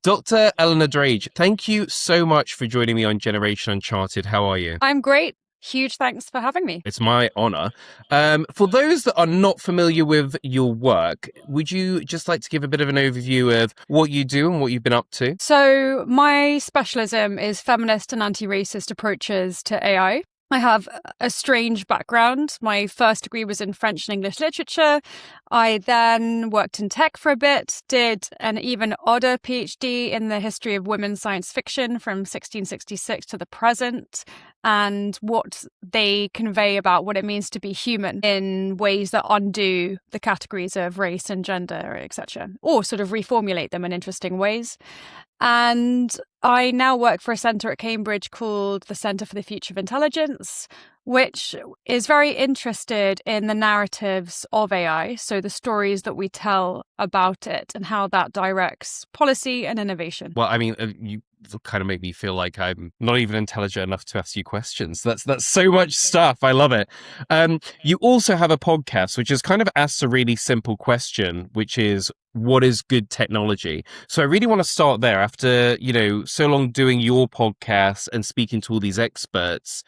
Dr. Eleanor Drage, thank you so much for joining me on Generation Uncharted. How are you? I'm great. Huge thanks for having me. It's my honor. For those that are not familiar with your work, would you just like to give a bit of an overview of what you do and what you've been up to? So my specialism is feminist and anti-racist approaches to AI. I have a strange background. My first degree was in French and English literature. I then worked in tech for a bit, did an even odder PhD in the history of women's science fiction from 1666 to the present, and what they convey about what it means to be human in ways that undo the categories of race and gender, etc., or sort of reformulate them in interesting ways. And I now work for a centre at Cambridge called the Centre for the Future of Intelligence, which is very interested in the narratives of AI, so the stories that we tell about it and how that directs policy and innovation. Well, I mean, you kind of make me feel like I'm not even intelligent enough to ask you questions. That's so much stuff. I love it. You also have a podcast, which is kind of asks a really simple question, which is, what is good technology? So I really want to start there. After, so long doing your podcast and speaking to all these experts,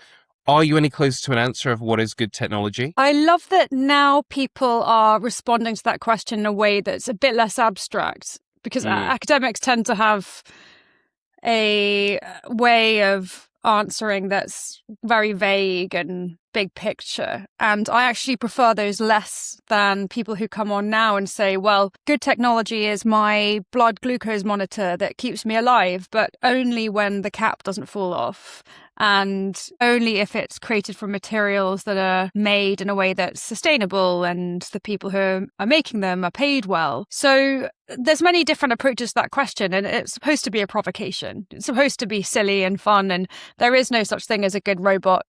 are you any closer to an answer of what is good technology? I love that now people are responding to that question in a way that's a bit less abstract, because academics tend to have a way of answering that's very vague and big picture. And I actually prefer those less than people who come on now and say, well, good technology is my blood glucose monitor that keeps me alive, but only when the cap doesn't fall off. And only if it's created from materials that are made in a way that's sustainable and the people who are making them are paid well. So there's many different approaches to that question, and it's supposed to be a provocation. It's supposed to be silly and fun, and there is no such thing as a good robot.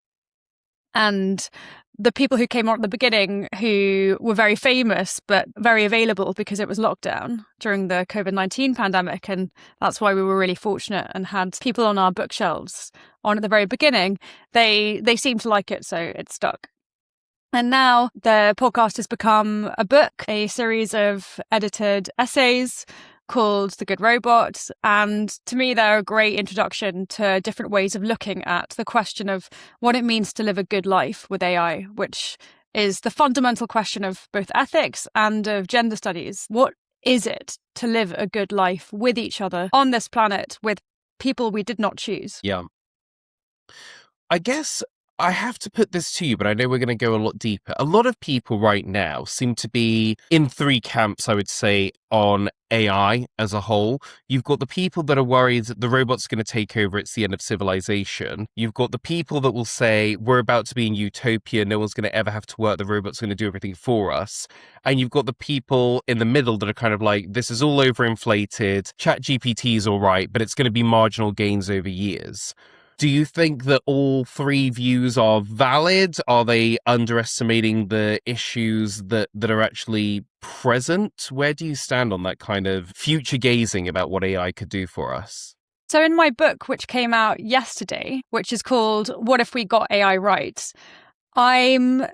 And the people who came on at the beginning, who were very famous but very available because it was lockdown during the COVID-19 pandemic, and that's why we were really fortunate and had people on our bookshelves on at the very beginning, they seemed to like it, so it stuck. And now the podcast has become a book, a series of edited essays called The Good Robot. And to me, they're a great introduction to different ways of looking at the question of what it means to live a good life with AI, which is the fundamental question of both ethics and of gender studies. What is it to live a good life with each other on this planet with people we did not choose? Yeah. I guess I have to put this to you, but I know we're going to go a lot deeper. A lot of people right now seem to be in three camps, I would say, on AI as a whole. You've got the people that are worried that the robot's going to take over, it's the end of civilization. You've got the people that will say, we're about to be in utopia, no one's going to ever have to work, the robot's going to do everything for us. And you've got the people in the middle that are kind of like, this is all overinflated, ChatGPT is all right, but it's going to be marginal gains over years. Do you think that all three views are valid? Are they underestimating the issues that are actually present? Where do you stand on that kind of future gazing about what AI could do for us? So in my book, which came out yesterday, which is called What If We Got AI Right?, I'm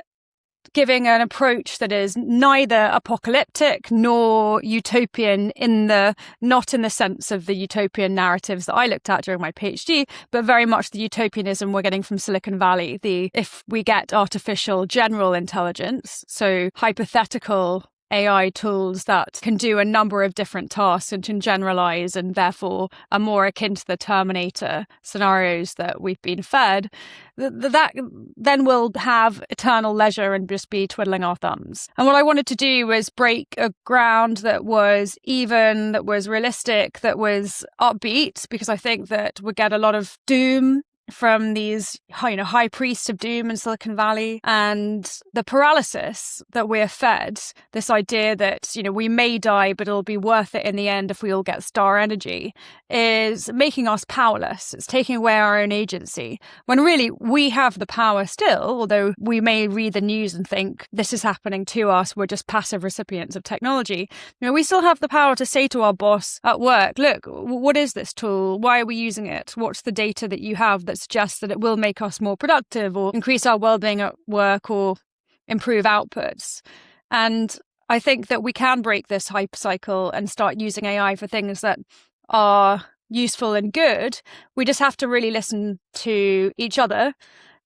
giving an approach that is neither apocalyptic nor utopian not in the sense of the utopian narratives that I looked at during my PhD, but very much the utopianism we're getting from Silicon Valley. If we get artificial general intelligence, so hypothetical AI tools that can do a number of different tasks and can generalize and therefore are more akin to the Terminator scenarios that we've been fed, that then we'll have eternal leisure and just be twiddling our thumbs. And what I wanted to do was break a ground that was even, that was realistic, that was upbeat, because I think that we get a lot of doom from these, high priests of doom in Silicon Valley, and the paralysis that we're fed, this idea that, we may die, but it'll be worth it in the end if we all get star energy, is making us powerless. It's taking away our own agency, when really we have the power still, although we may read the news and think this is happening to us, we're just passive recipients of technology. We still have the power to say to our boss at work, look, what is this tool? Why are we using it? What's the data that you have that suggests that it will make us more productive or increase our well-being at work or improve outputs? And I think that we can break this hype cycle and start using AI for things that are useful and good. We just have to really listen to each other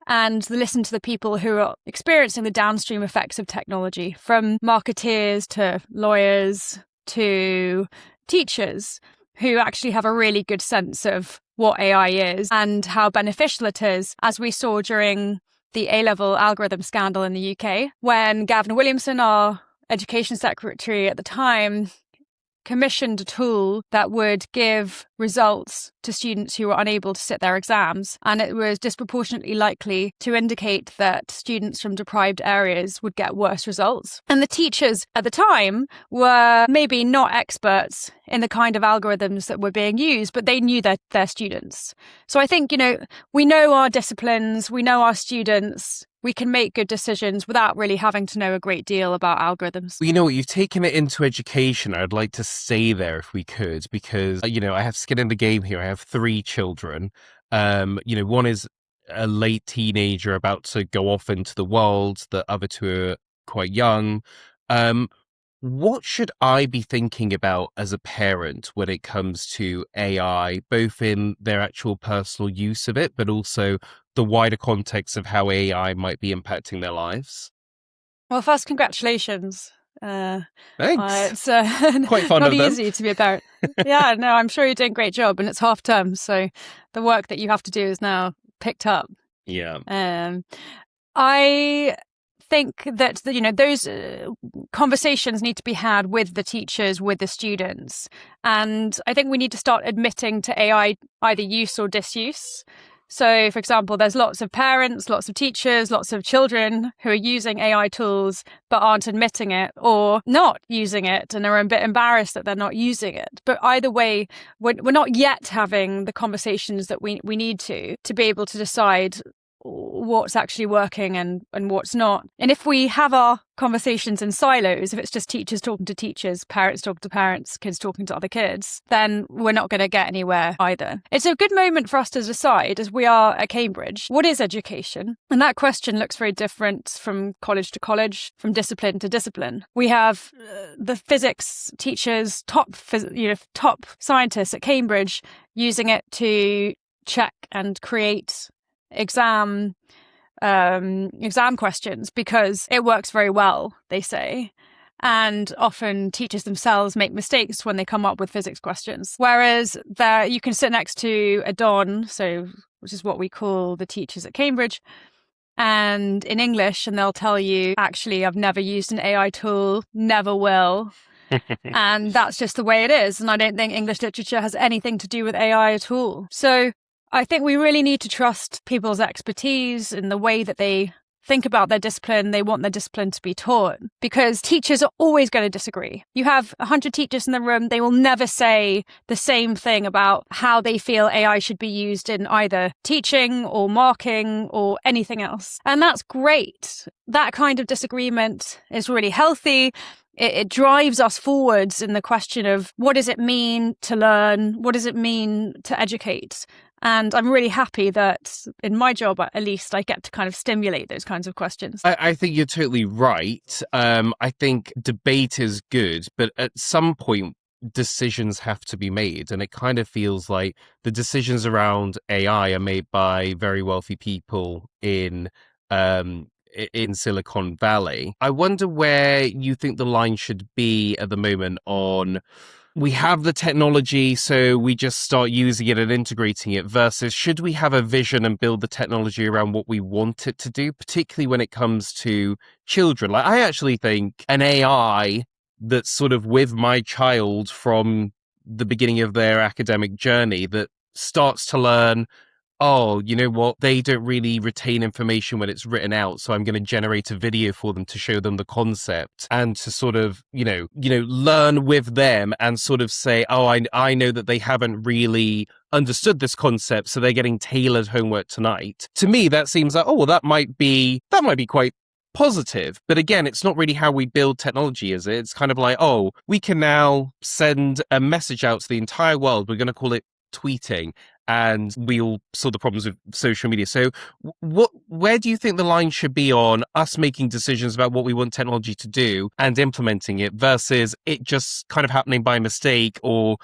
and listen to the people who are experiencing the downstream effects of technology, from marketeers to lawyers to teachers, who actually have a really good sense of what AI is and how beneficial it is, as we saw during the A-level algorithm scandal in the UK, when Gavin Williamson, our education secretary at the time, commissioned a tool that would give results to students who were unable to sit their exams. And it was disproportionately likely to indicate that students from deprived areas would get worse results. And the teachers at the time were maybe not experts in the kind of algorithms that were being used, but they knew their students. So I think, we know our disciplines, we know our students. We can make good decisions without really having to know a great deal about algorithms. Well, you know what? You've taken it into education. I'd like to stay there if we could, because, I have skin in the game here. I have 3 children. One is a late teenager about to go off into the world. The other 2 are quite young. What should I be thinking about as a parent when it comes to AI, both in their actual personal use of it, but also the wider context of how AI might be impacting their lives? Well, first, congratulations. Thanks. It's Quite fond not of them. easy to be a parent. Yeah, no, I'm sure you're doing a great job, and it's half term, so the work that you have to do is now picked up. Yeah. I think that those conversations need to be had with the teachers, with the students, and I think we need to start admitting to AI either use or disuse. So, for example, there's lots of parents, lots of teachers, lots of children who are using AI tools but aren't admitting it, or not using it and are a bit embarrassed that they're not using it. But either way, we're not yet having the conversations that we need to be able to decide what's actually working and what's not. And if we have our conversations in silos, if it's just teachers talking to teachers, parents talking to parents, kids talking to other kids, then we're not going to get anywhere either. It's a good moment for us to decide, as we are at Cambridge, what is education? And that question looks very different from college to college, from discipline to discipline. We have the physics teachers, top scientists at Cambridge using it to check and create exam questions because it works very well, they say. And often teachers themselves make mistakes when they come up with physics questions. Whereas there, you can sit next to a Don, which is what we call the teachers at Cambridge, and in English, and they'll tell you, actually, I've never used an AI tool, never will. And that's just the way it is. And I don't think English literature has anything to do with AI at all. So I think we really need to trust people's expertise in the way that they think about their discipline. They want their discipline to be taught, because teachers are always going to disagree. You have 100 teachers in the room. They will never say the same thing about how they feel AI should be used in either teaching or marking or anything else. And that's great. That kind of disagreement is really healthy. It drives us forwards in the question of, what does it mean to learn? What does it mean to educate? And I'm really happy that in my job, at least, I get to kind of stimulate those kinds of questions. I think you're totally right. I think debate is good, but at some point, decisions have to be made. And it kind of feels like the decisions around AI are made by very wealthy people in Silicon Valley. I wonder where you think the line should be at the moment on, we have the technology, so we just start using it and integrating it, versus should we have a vision and build the technology around what we want it to do, particularly when it comes to children. Like, I actually think an AI that's sort of with my child from the beginning of their academic journey, that starts to learn, oh, you know what? They don't really retain information when it's written out. So I'm going to generate a video for them to show them the concept and to sort of, learn with them and sort of say, oh, I know that they haven't really understood this concept, so they're getting tailored homework tonight. To me, that seems like, oh, well, that might be quite positive. But again, it's not really how we build technology, is it? It's kind of like, oh, we can now send a message out to the entire world. We're going to call it tweeting, and we all saw the problems with social media. So where do you think the line should be on us making decisions about what we want technology to do and implementing it, versus it just kind of happening by mistake, or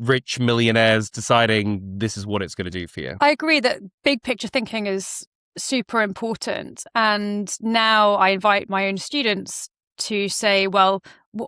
rich millionaires deciding this is what it's going to do for you. I agree that big picture thinking is super important. And now I invite my own students to say, well,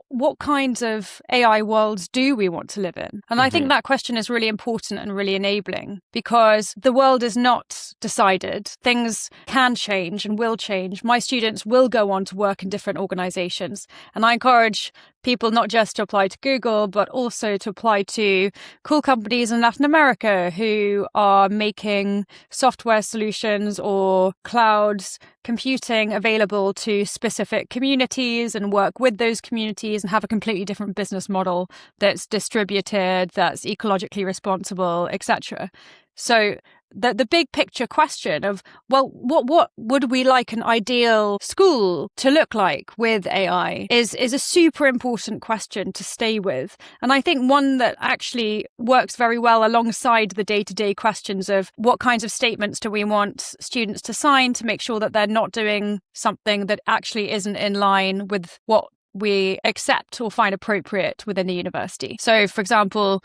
what kinds of AI worlds do we want to live in? And I think that question is really important and really enabling, because the world is not decided. Things can change and will change. My students will go on to work in different organizations. And I encourage people not just to apply to Google, but also to apply to cool companies in Latin America who are making software solutions or cloud computing available to specific communities and work with those communities and have a completely different business model that's distributed, that's ecologically responsible, etc. So the big picture question of, well, what would we like an ideal school to look like with AI is a super important question to stay with. And I think one that actually works very well alongside the day-to-day questions of what kinds of statements do we want students to sign to make sure that they're not doing something that actually isn't in line with what we accept or find appropriate within the university. So, for example,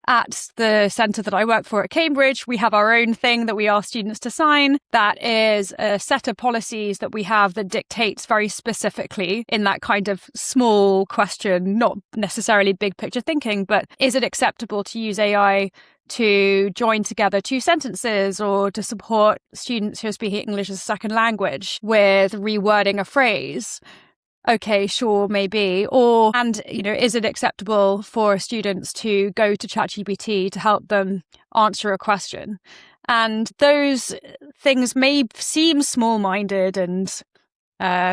at the centre that I work for at Cambridge, we have our own thing that we ask students to sign. That is a set of policies that we have that dictates very specifically in that kind of small question, not necessarily big picture thinking, but is it acceptable to use AI to join together two sentences or to support students who are speaking English as a second language with rewording a phrase? Okay, sure, maybe. Is it acceptable for students to go to ChatGPT to help them answer a question? And those things may seem small-minded and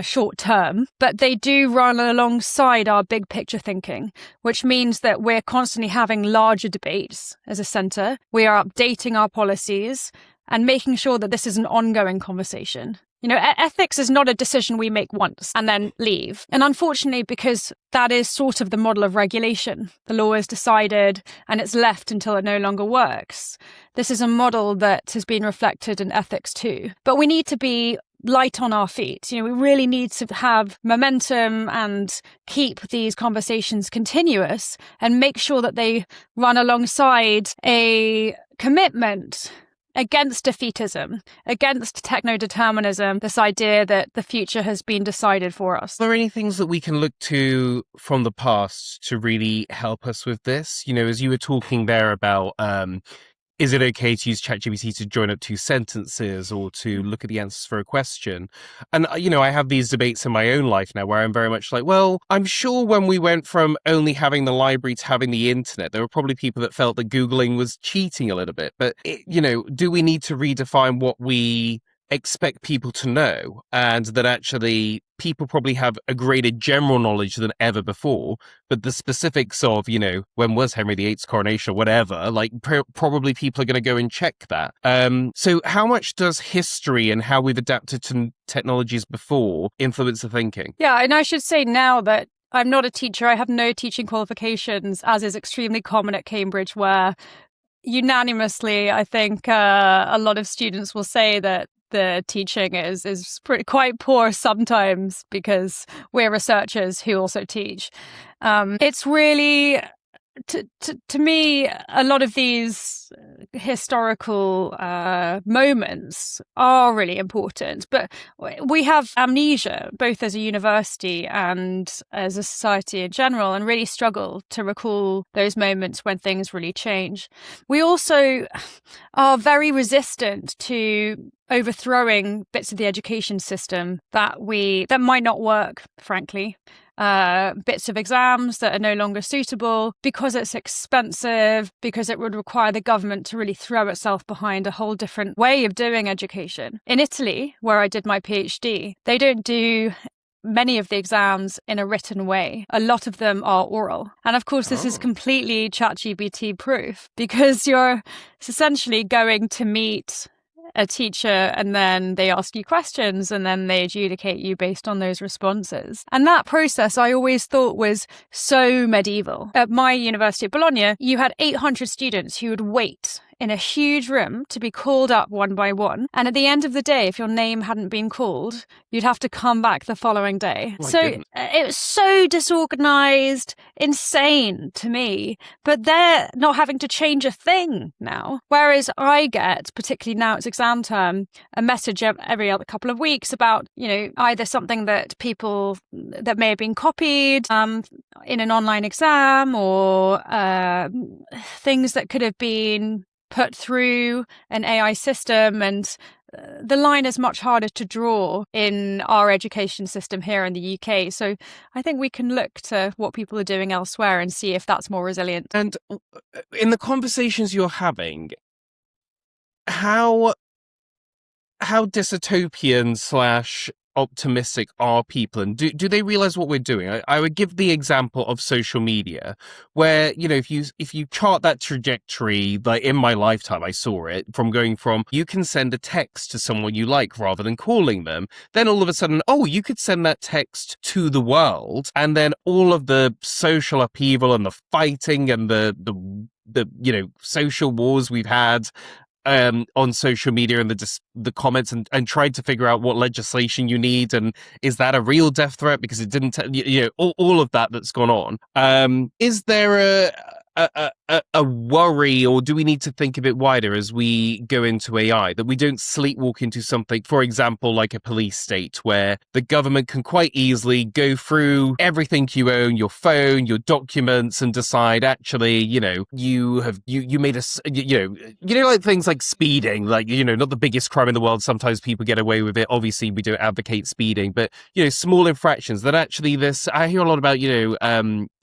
short-term, but they do run alongside our big picture thinking, which means that we're constantly having larger debates as a centre. We are updating our policies and making sure that this is an ongoing conversation. Ethics is not a decision we make once and then leave. And unfortunately, because that is sort of the model of regulation, the law is decided and it's left until it no longer works. This is a model that has been reflected in ethics too. But we need to be light on our feet. We really need to have momentum and keep these conversations continuous and make sure that they run alongside a commitment against defeatism, against techno-determinism, this idea that the future has been decided for us. Are there any things that we can look to from the past to really help us with this? As you were talking there about, is it okay to use ChatGPT to join up two sentences or to look at the answers for a question? And, I have these debates in my own life now where I'm very much like, well, I'm sure when we went from only having the library to having the internet, there were probably people that felt that Googling was cheating a little bit. But, do we need to redefine what we expect people to know, and that actually people probably have a greater general knowledge than ever before, but the specifics of, when was Henry VIII's coronation or whatever, probably people are going to go and check that. So how much does history and how we've adapted to technologies before influence the thinking? Yeah, and I should say now that I'm not a teacher, I have no teaching qualifications, as is extremely common at Cambridge, where unanimously, I think a lot of students will say that the teaching is quite poor sometimes because we're researchers who also teach. It's really, to me, a lot of these historical moments are really important, but we have amnesia both as a university and as a society in general, and really struggle to recall those moments when things really change. We also are very resistant to overthrowing bits of the education system that might not work, frankly. Bits of exams that are no longer suitable because it's expensive, because it would require the government to really throw itself behind a whole different way of doing education. In Italy, where I did my PhD, they don't do many of the exams in a written way. A lot of them are oral. And of course, this is completely ChatGPT proof, because you're essentially going to meet a teacher and then they ask you questions and then they adjudicate you based on those responses. And that process I always thought was so medieval. At my university at Bologna, you had 800 students who would wait in a huge room to be called up one by one. And at the end of the day, if your name hadn't been called, you'd have to come back the following day. It was so disorganized, insane to me. But they're not having to change a thing now. Whereas I get, particularly now it's exam term, a message every other couple of weeks about, either something that may have been copied in an online exam, or things that could have been put through an AI system. And the line is much harder to draw in our education system here in the UK. So I think we can look to what people are doing elsewhere and see if that's more resilient. And in the conversations you're having, how dystopian / optimistic are people, and do they realize what we're doing? I would give the example of social media, where if you chart that trajectory, like in my lifetime I saw it from going from you can send a text to someone you like rather than calling them, then all of a sudden, oh, you could send that text to the world, and then all of the social upheaval and the fighting and the social wars we've had on social media, and the comments, and tried to figure out what legislation you need, and is that a real death threat because it didn't all of that's gone on. Is there a worry, or do we need to think a bit wider as we go into AI, that we don't sleepwalk into something, for example, like a police state, where the government can quite easily go through everything you own, your phone, your documents, and decide, actually, you made like things like speeding, like, not the biggest crime in the world. Sometimes people get away with it. Obviously, we don't advocate speeding, but, small infractions that actually I hear a lot about,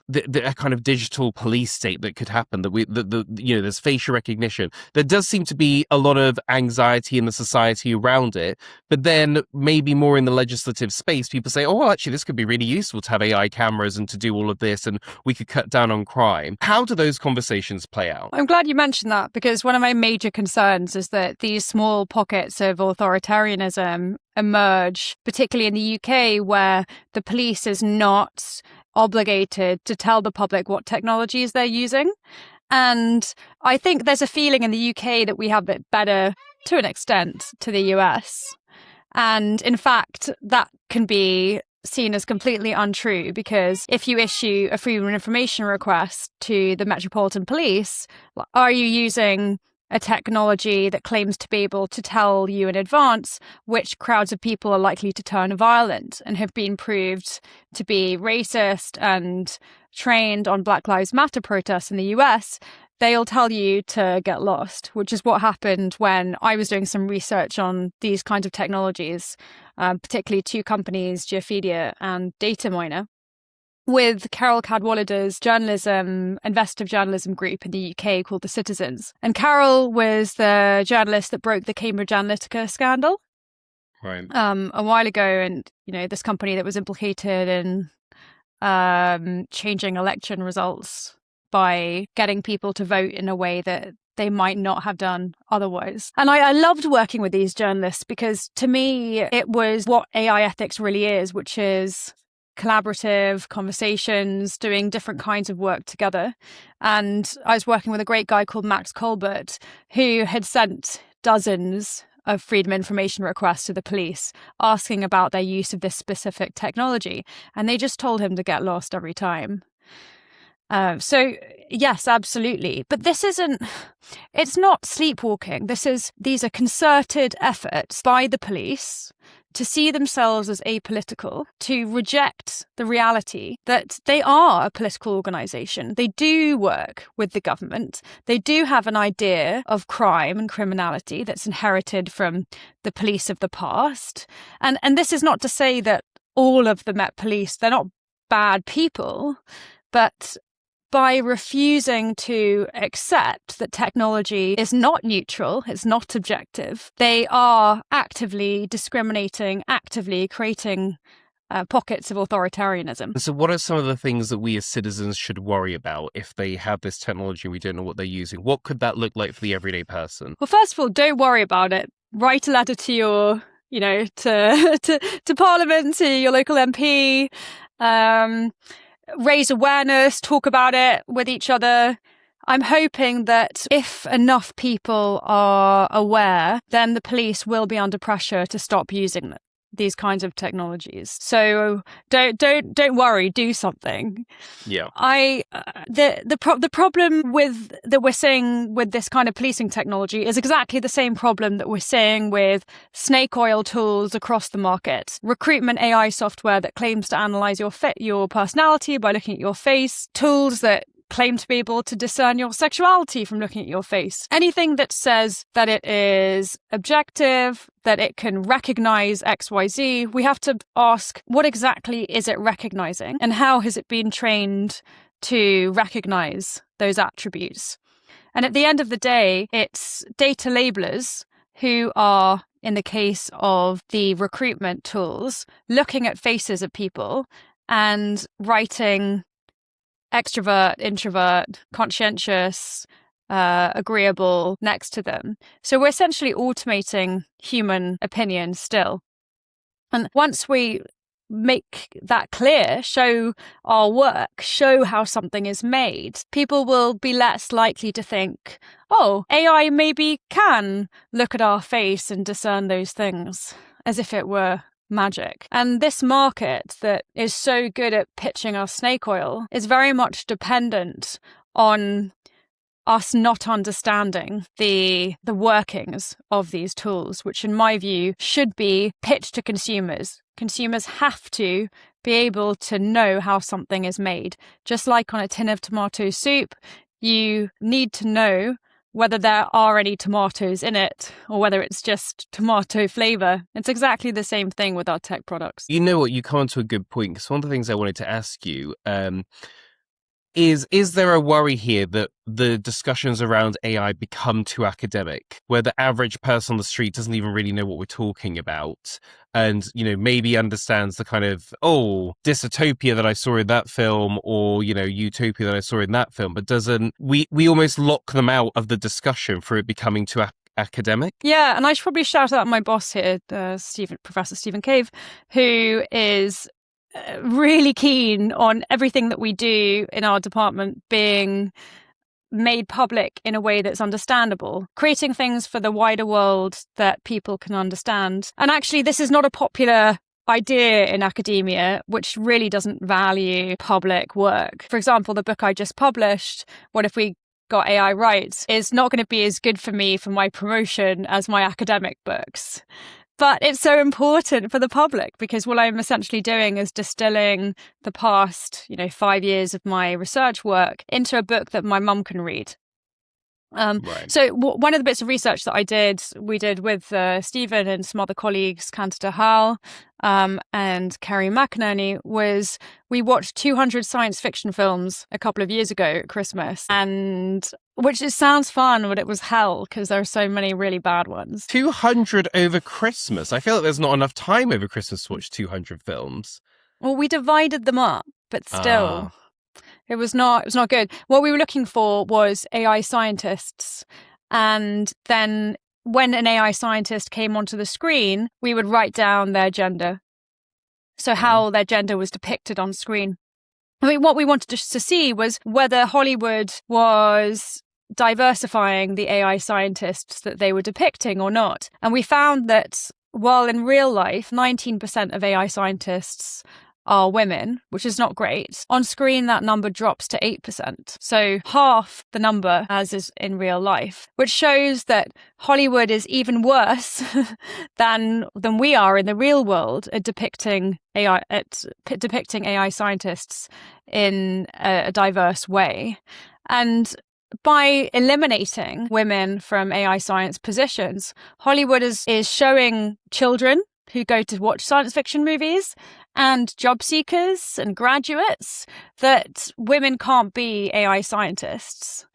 the kind of digital police state that could happen, there's facial recognition. There does seem to be a lot of anxiety in the society around it, but then maybe more in the legislative space, people say, oh, well, actually, this could be really useful to have AI cameras and to do all of this, and we could cut down on crime. How do those conversations play out? I'm glad you mentioned that, because one of my major concerns is that these small pockets of authoritarianism emerge, particularly in the UK, where the police is not obligated to tell the public what technologies they're using. And I think there's a feeling in the UK that we have it better, to an extent, to the US. And in fact, that can be seen as completely untrue, because if you issue a freedom of information request to the Metropolitan Police, are you using a technology that claims to be able to tell you in advance which crowds of people are likely to turn violent and have been proved to be racist and trained on Black Lives Matter protests in the US? They'll tell you to get lost, which is what happened when I was doing some research on these kinds of technologies, particularly two companies, Geophidia and Dataminer, with Carol Cadwallader's investigative journalism group in the UK called The Citizens. And Carol was the journalist that broke the Cambridge Analytica scandal. Right. A while ago, and this company that was implicated in changing election results by getting people to vote in a way that they might not have done otherwise. And I loved working with these journalists, because to me, it was what AI ethics really is, which is collaborative conversations, doing different kinds of work together. And I was working with a great guy called Max Colbert, who had sent dozens of freedom of information requests to the police asking about their use of this specific technology. And they just told him to get lost every time. So yes, absolutely. But it's not sleepwalking. These are concerted efforts by the police to see themselves as apolitical, to reject the reality that they are a political organisation. They do work with the government. They do have an idea of crime and criminality that's inherited from the police of the past. And this is not to say that all of the Met Police, they're not bad people, but by refusing to accept that technology is not neutral, it's not objective, they are actively discriminating, actively creating pockets of authoritarianism. So what are some of the things that we as citizens should worry about if they have this technology and we don't know what they're using? What could that look like for the everyday person? Well, first of all, don't worry about it. Write a letter to your, to Parliament, to your local MP, raise awareness, talk about it with each other. I'm hoping that if enough people are aware, then the police will be under pressure to stop using these kinds of technologies. So don't worry, do something. Yeah. The problem with that we're seeing with this kind of policing technology is exactly the same problem that we're seeing with snake oil tools across the market. Recruitment AI software that claims to analyze your personality by looking at your face, tools that claim to be able to discern your sexuality from looking at your face. Anything that says that it is objective, that it can recognize XYZ, we have to ask, what exactly is it recognizing? And how has it been trained to recognize those attributes? And at the end of the day, it's data labelers who are, in the case of the recruitment tools, looking at faces of people and writing extrovert, introvert, conscientious, agreeable next to them. So we're essentially automating human opinion still. And once we make that clear, show our work, show how something is made, people will be less likely to think, oh, AI maybe can look at our face and discern those things, as if it were magic. And this market that is so good at pitching us snake oil is very much dependent on us not understanding the workings of these tools, which in my view should be pitched to consumers. Consumers have to be able to know how something is made. Just like on a tin of tomato soup, you need to know whether there are any tomatoes in it or whether it's just tomato flavor. It's exactly the same thing with our tech products. You know what? You come on to a good point, because one of the things I wanted to ask you is there a worry here that the discussions around AI become too academic, where the average person on the street doesn't even really know what we're talking about, and, you know, maybe understands the kind of, dystopia that I saw in that film, or, you know, utopia that I saw in that film, but doesn't, we almost lock them out of the discussion for it becoming too academic? Yeah, and I should probably shout out my boss here, Professor Stephen Cave, who is really keen on everything that we do in our department being made public in a way that's understandable, creating things for the wider world that people can understand. And actually, this is not a popular idea in academia, which really doesn't value public work. For example, the book I just published, What If We Got AI Right, is not going to be as good for me for my promotion as my academic books. But it's so important for the public, because what I'm essentially doing is distilling the past, 5 years of my research work into a book that my mum can read. Right. So one of the bits of research that we did with Stephen and some other colleagues, Candida Howell and Kerry McInerney, was we watched 200 science fiction films a couple of years ago at Christmas, and which it sounds fun, but it was hell because there are so many really bad ones. 200 over Christmas? I feel like there's not enough time over Christmas to watch 200 films. Well, we divided them up, but still... It was not good. What we were looking for was AI scientists. And then when an AI scientist came onto the screen, we would write down their gender. So how their gender was depicted on screen. I mean, what we wanted to see was whether Hollywood was diversifying the AI scientists that they were depicting or not. And we found that while in real life, 19% of AI scientists are women, which is not great. On screen, that number drops to 8%. So half the number as is in real life, which shows that Hollywood is even worse than we are in the real world at depicting AI scientists in a diverse way. And by eliminating women from AI science positions, Hollywood is showing children who go to watch science fiction movies and job seekers and graduates that women can't be AI scientists.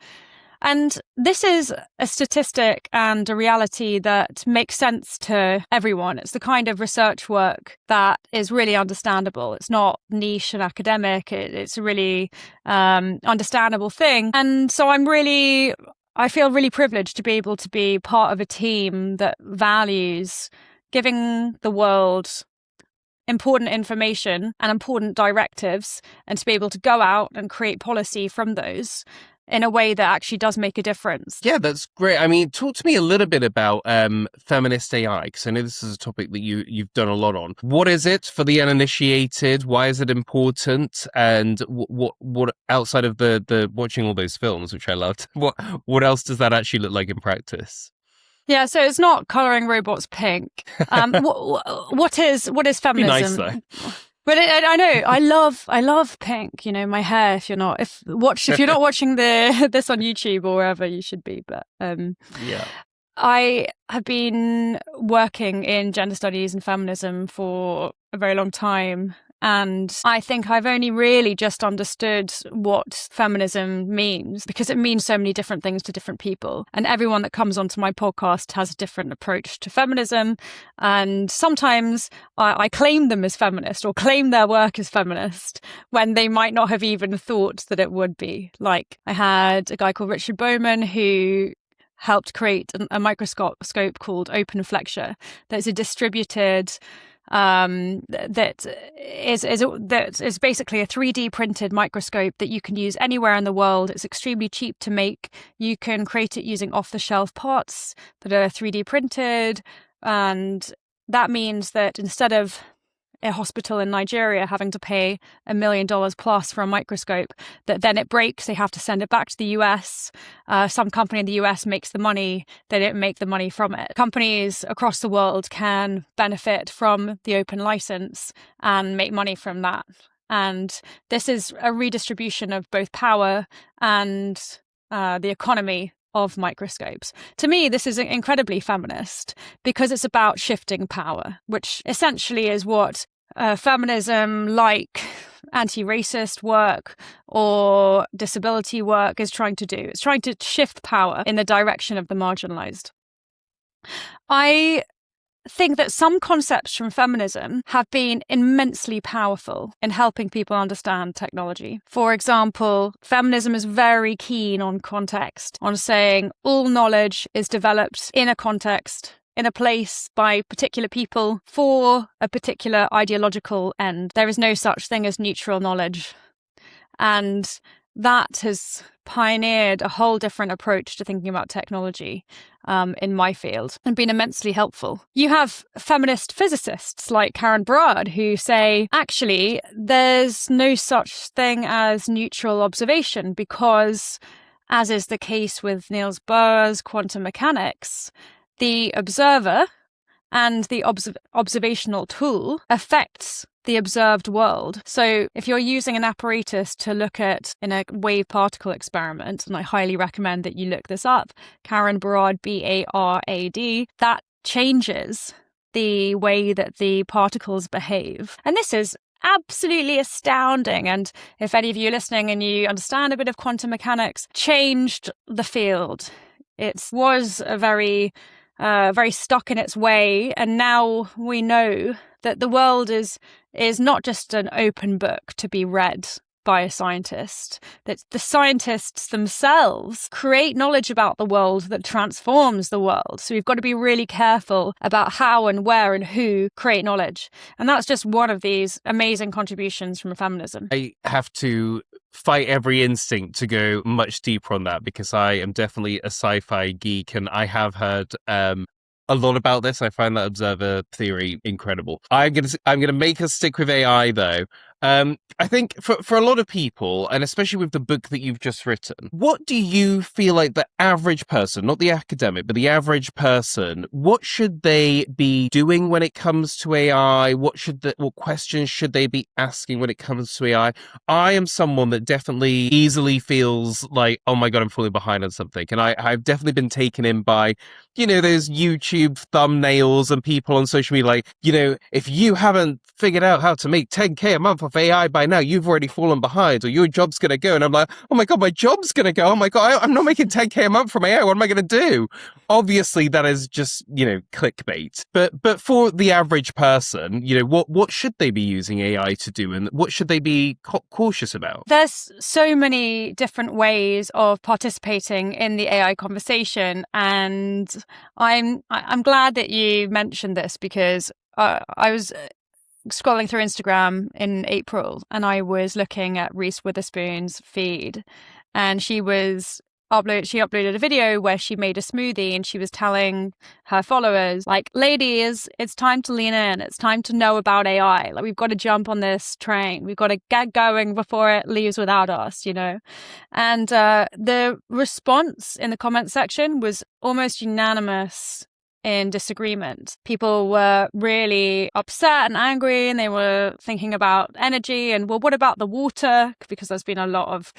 And this is a statistic and a reality that makes sense to everyone. It's the kind of research work that is really understandable. It's not niche and academic. It's a really understandable thing. And so I feel really privileged to be able to be part of a team that values giving the world important information and important directives, and to be able to go out and create policy from those in a way that actually does make a difference. Yeah, that's great. I mean, talk to me a little bit about feminist AI, because I know this is a topic that you've done a lot on. What is it for the uninitiated? Why is it important? And what outside of the watching all those films, which I loved, what else does that actually look like in practice? Yeah, so it's not coloring robots pink. What is Be nice feminism? though. But I know I love pink. You know, my hair. If you're not watching this on YouTube or wherever you should be, but Yeah. I have been working in gender studies and feminism for a very long time. And I think I've only really just understood what feminism means, because it means so many different things to different people. And everyone that comes onto my podcast has a different approach to feminism. And sometimes I claim them as feminist or claim their work as feminist when they might not have even thought that it would be. Like, I had a guy called Richard Bowman who helped create a microscope called Open Flexure that's a distributed that is basically a 3D printed microscope that you can use anywhere in the world. It's extremely cheap to make. You can create it using off-the-shelf parts that are 3D printed, and that means that instead of a hospital in Nigeria having to pay $1 million plus for a microscope, that then it breaks, they have to send it back to the US. Some company in the US makes the money, they don't make the money from it. Companies across the world can benefit from the open license and make money from that. And this is a redistribution of both power and the economy of microscopes. To me, this is incredibly feminist because it's about shifting power, which essentially is what feminism, like anti-racist work or disability work, is trying to do. It's trying to shift power in the direction of the marginalized. I think that some concepts from feminism have been immensely powerful in helping people understand technology. For example, feminism is very keen on context, on saying all knowledge is developed in a context, in a place, by particular people, for a particular ideological end. There is no such thing as neutral knowledge. And that has pioneered a whole different approach to thinking about technology in my field and been immensely helpful. You have feminist physicists like Karen Barad who say, actually, there's no such thing as neutral observation because, as is the case with Niels Bohr's quantum mechanics, the observer and the observational tool affects the observed world. So if you're using an apparatus to look at in a wave particle experiment, and I highly recommend that you look this up, Karen Barad, Barad, that changes the way that the particles behave. And this is absolutely astounding. And if any of you are listening and you understand a bit of quantum mechanics, changed the field. It was a very stuck in its way, and now we know that the world is not just an open book to be read by a scientist, that the scientists themselves create knowledge about the world that transforms the world. So we've got to be really careful about how and where and who create knowledge. And that's just one of these amazing contributions from feminism. I have to fight every instinct to go much deeper on that because I am definitely a sci-fi geek and I have heard a lot about this. I find that observer theory incredible. I'm gonna make us stick with AI though. I think for a lot of people, and especially with the book that you've just written, what do you feel like the average person, not the academic, but the average person, what should they be doing when it comes to AI? What questions should they be asking when it comes to AI? I am someone that definitely easily feels like, oh my God, I'm falling behind on something. And I've definitely been taken in by, those YouTube thumbnails and people on social media, like, if you haven't figured out how to make 10K a month off AI by now, you've already fallen behind, or your job's going to go. And I'm like, oh my God, my job's going to go. Oh my God, I'm not making 10K a month from AI. What am I going to do? Obviously, that is just, clickbait. But for the average person, what should they be using AI to do? And what should they be cautious about? There's so many different ways of participating in the AI conversation. And I'm glad that you mentioned this because I was scrolling through Instagram in April and I was looking at Reese Witherspoon's feed and she uploaded a video where she made a smoothie, and she was telling her followers, like, ladies, it's time to lean in. It's time to know about AI. Like, we've got to jump on this train. We've got to get going before it leaves without us, you know? And the response in the comment section was almost unanimous in disagreement. People were really upset and angry, and they were thinking about energy and, well, what about the water? Because there's been a lot of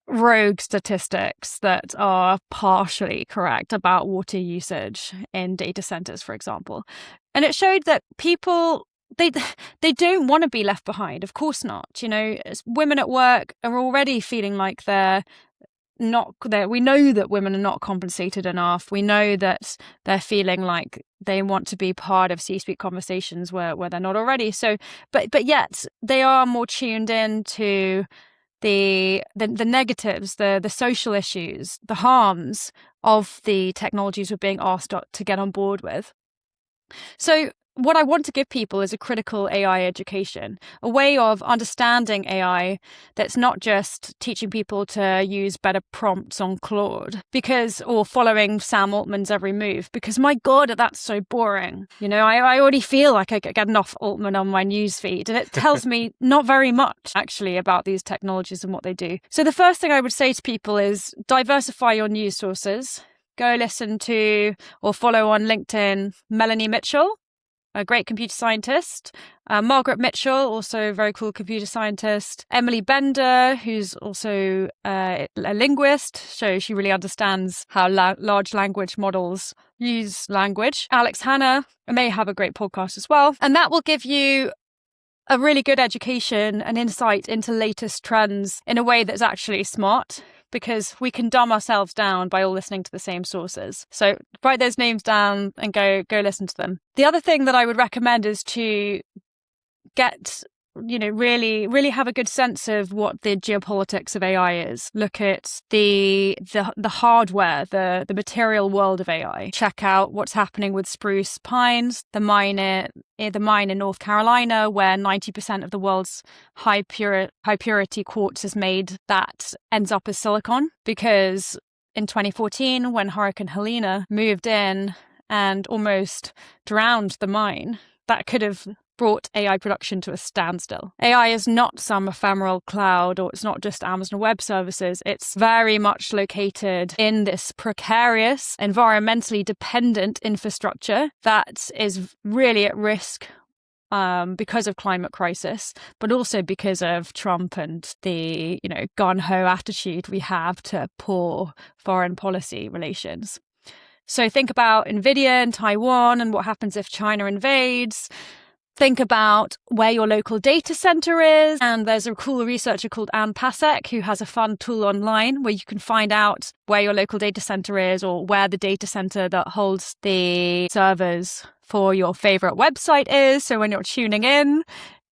rogue statistics that are partially correct about water usage in data centers, for example. And it showed that people, they don't want to be left behind. Of course not. You know, women at work are already feeling like we know that women are not compensated enough. We know that they're feeling like they want to be part of C-suite conversations where they're not already. So, but yet they are more tuned in to the negatives, the social issues, the harms of the technologies we're being asked to get on board with. So what I want to give people is a critical AI education, a way of understanding AI that's not just teaching people to use better prompts on Claude or following Sam Altman's every move, because my God, that's so boring. You know, I already feel like I get enough Altman on my newsfeed, and it tells me not very much actually about these technologies and what they do. So the first thing I would say to people is diversify your news sources. Go listen to or follow on LinkedIn Melanie Mitchell, a great computer scientist. Margaret Mitchell, also a very cool computer scientist. Emily Bender, who's also a linguist, so she really understands how large language models use language. Alex Hanna may have a great podcast as well. And that will give you a really good education and insight into latest trends in a way that's actually smart, because we can dumb ourselves down by all listening to the same sources. So write those names down and go listen to them. The other thing that I would recommend is to get, really have a good sense of what the geopolitics of AI is. Look at the hardware, the material world of AI. Check out what's happening with spruce pines, the mine in North Carolina, where 90% of the world's high purity quartz is made, that ends up as silicon. Because in 2014, when Hurricane Helene moved in and almost drowned the mine, that could have brought AI production to a standstill. AI is not some ephemeral cloud, or it's not just Amazon Web Services. It's very much located in this precarious, environmentally dependent infrastructure that is really at risk because of climate crisis, but also because of Trump and the, gun-ho attitude we have to poor foreign policy relations. So think about NVIDIA in Taiwan and what happens if China invades. Think about where your local data center is. And there's a cool researcher called Anne Pasek who has a fun tool online where you can find out where your local data center is, or where the data center that holds the servers for your favorite website is. So when you're tuning in,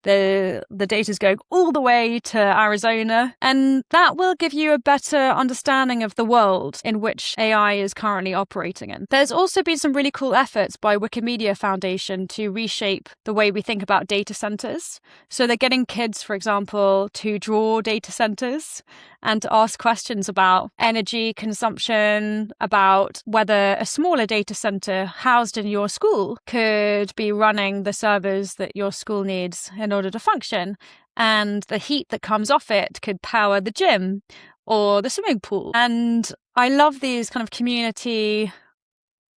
the data is going all the way to Arizona, and that will give you a better understanding of the world in which AI is currently operating in. There's also been some really cool efforts by Wikimedia Foundation to reshape the way we think about data centers. So they're getting kids, for example, to draw data centers and to ask questions about energy consumption, about whether a smaller data center housed in your school could be running the servers that your school needs in order to function, and the heat that comes off it could power the gym or the swimming pool. And I love these kind of community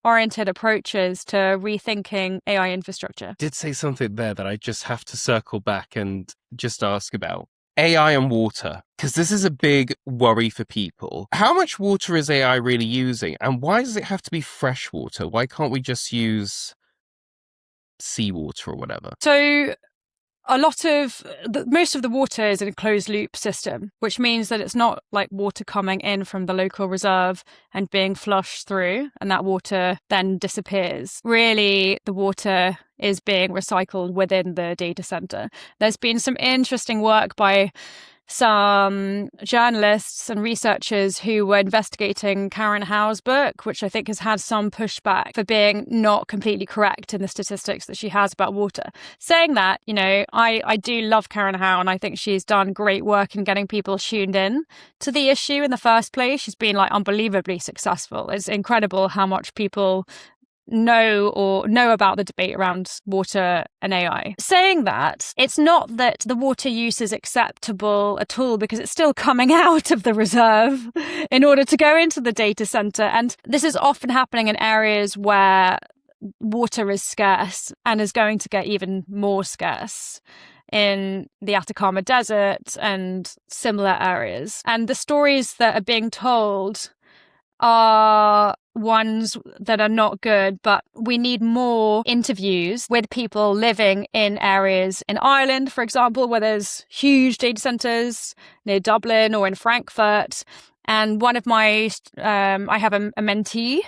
oriented approaches to rethinking AI infrastructure. Did say something there that I just have to circle back and just ask about. AI and water, because this is a big worry for people. How much water is AI really using, and why does it have to be fresh water? Why can't we just use seawater or whatever? So most of the water is in a closed loop system, which means that it's not like water coming in from the local reserve and being flushed through, and that water then disappears. Really, the water is being recycled within the data center. There's been some interesting work by some journalists and researchers who were investigating Karen Howe's book, which I think has had some pushback for being not completely correct in the statistics that she has about water. Saying that, I do love Karen Howe, and I think she's done great work in getting people tuned in to the issue in the first place. She's been unbelievably successful. It's incredible how much people know about the debate around water and AI. Saying that, it's not that the water use is acceptable at all, because it's still coming out of the reserve in order to go into the data center. And this is often happening in areas where water is scarce and is going to get even more scarce in the Atacama Desert and similar areas. And the stories that are being told are ones that are not good, but we need more interviews with people living in areas in Ireland, for example, where there's huge data centers near Dublin or in Frankfurt. And one of my, I have a mentee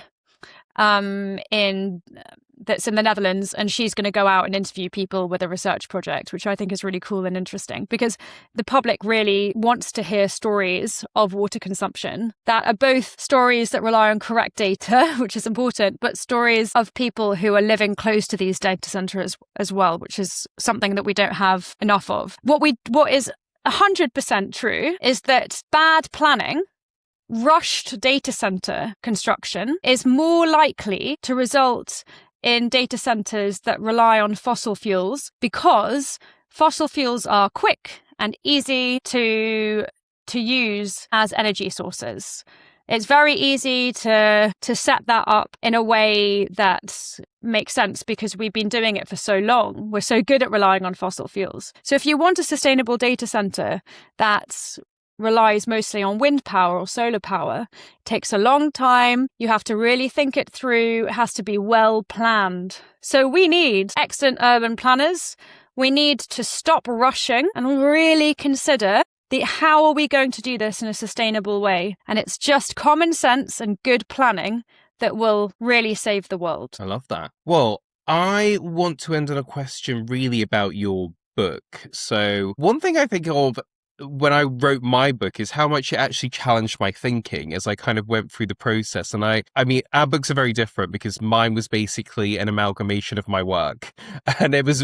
that's in the Netherlands, and she's going to go out and interview people with a research project, which I think is really cool and interesting, because the public really wants to hear stories of water consumption that are both stories that rely on correct data, which is important, but stories of people who are living close to these data centers as well, which is something that we don't have enough of. What is 100% true is that bad planning, rushed data center construction, is more likely to result in data centers that rely on fossil fuels, because fossil fuels are quick and easy to use as energy sources. It's very easy to set that up in a way that makes sense, because we've been doing it for so long. We're so good at relying on fossil fuels. So if you want a sustainable data center that relies mostly on wind power or solar power, it takes a long time. You have to really think it through. It has to be well planned. So we need excellent urban planners. We need to stop rushing and really consider how are we going to do this in a sustainable way. And it's just common sense and good planning that will really save the world. I love that. Well, I want to end on a question really about your book. So one thing I think of when I wrote my book is how much it actually challenged my thinking as I kind of went through the process. And I mean, our books are very different, because mine was basically an amalgamation of my work. And it was,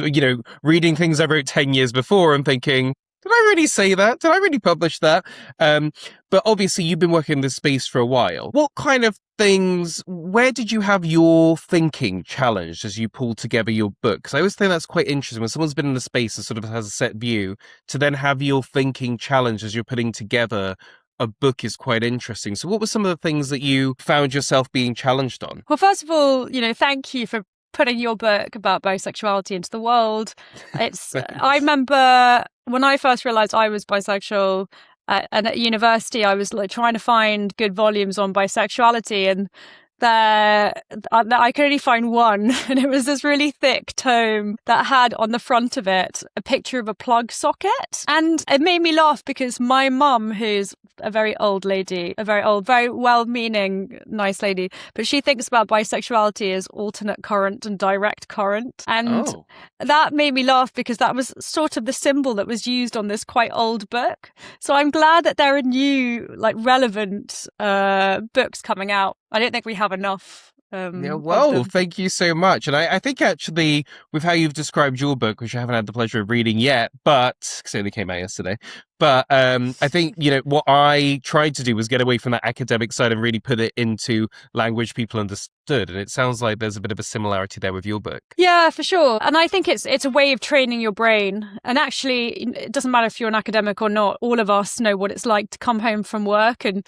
reading things I wrote 10 years before and thinking, did I really say that? Did I really publish that? But obviously you've been working in this space for a while. What kind of things, where did you have your thinking challenged as you pulled together your book? Because I always think that's quite interesting when someone's been in the space and sort of has a set view, to then have your thinking challenged as you're putting together a book is quite interesting. So what were some of the things that you found yourself being challenged on? Well, first of all, thank you for putting your book about bisexuality into the world. I remember when I first realized I was bisexual, and at university, I was trying to find good volumes on bisexuality, and I could only find one, and it was this really thick tome that had on the front of it a picture of a plug socket. And it made me laugh, because my mum, who's a very old lady, very well-meaning, nice lady, but she thinks about bisexuality as alternate current and direct current. And that made me laugh, because that was sort of the symbol that was used on this quite old book. So I'm glad that there are new, relevant books coming out. I don't think we have enough. Thank you so much. And I think actually with how you've described your book, which I haven't had the pleasure of reading yet, but because it only came out yesterday, but I think, what I tried to do was get away from that academic side and really put it into language people understood. And it sounds like there's a bit of a similarity there with your book. Yeah, for sure. And I think it's a way of training your brain. And actually, it doesn't matter if you're an academic or not. All of us know what it's like to come home from work and,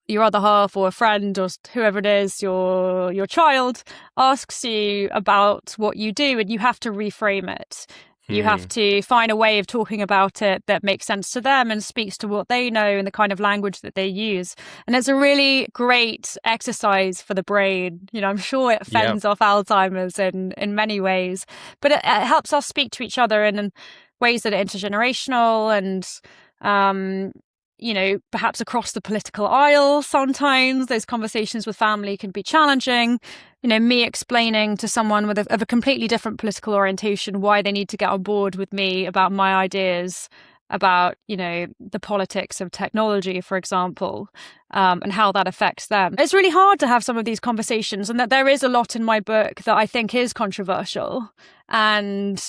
your other half or a friend or whoever it is, your child asks you about what you do, and you have to reframe it. You have to find a way of talking about it that makes sense to them and speaks to what they know and the kind of language that they use. And it's a really great exercise for the brain. I'm sure it fends off Alzheimer's in many ways, but it helps us speak to each other in ways that are intergenerational and, perhaps across the political aisle. Sometimes those conversations with family can be challenging. Me explaining to someone of a completely different political orientation why they need to get on board with me about my ideas about, the politics of technology, for example, and how that affects them. It's really hard to have some of these conversations, and that there is a lot in my book that I think is controversial and,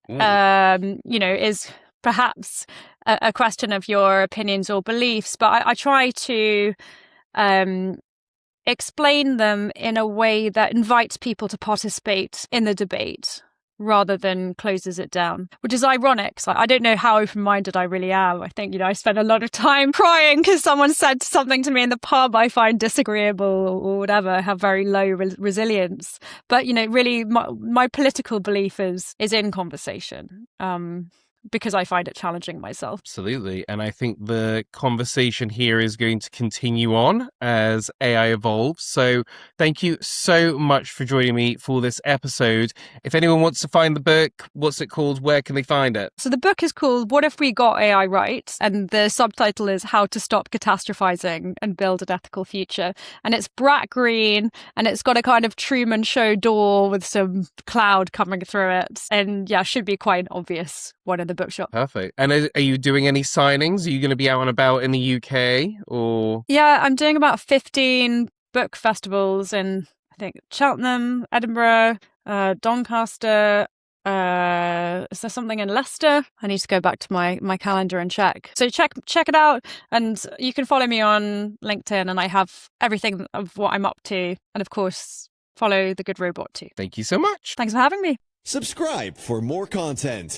is perhaps a question of your opinions or beliefs. But I try to explain them in a way that invites people to participate in the debate rather than closes it down, which is ironic. So I don't know how open-minded I really am. I think, I spend a lot of time crying because someone said something to me in the pub I find disagreeable or whatever. I have very low resilience. But, really my political belief is in conversation. Because I find it challenging myself. Absolutely. And I think the conversation here is going to continue on as AI evolves. So thank you so much for joining me for this episode. If anyone wants to find the book, what's it called? Where can they find it? So the book is called What If We Got AI Right? And the subtitle is How to Stop Catastrophizing and Build an Ethical Future. And it's bright green, and it's got a kind of Truman Show door with some cloud coming through it. And yeah, should be quite an obvious one in the bookshop. Perfect. And are you doing any signings? Are you going to be out and about in the UK or? Yeah, I'm doing about 15 book festivals in, I think, Cheltenham, Edinburgh, Doncaster. Is there something in Leicester? I need to go back to my calendar and check. So check it out, and you can follow me on LinkedIn, and I have everything of what I'm up to, and of course follow The Good Robot too. Thank you so much. Thanks for having me. Subscribe for more content.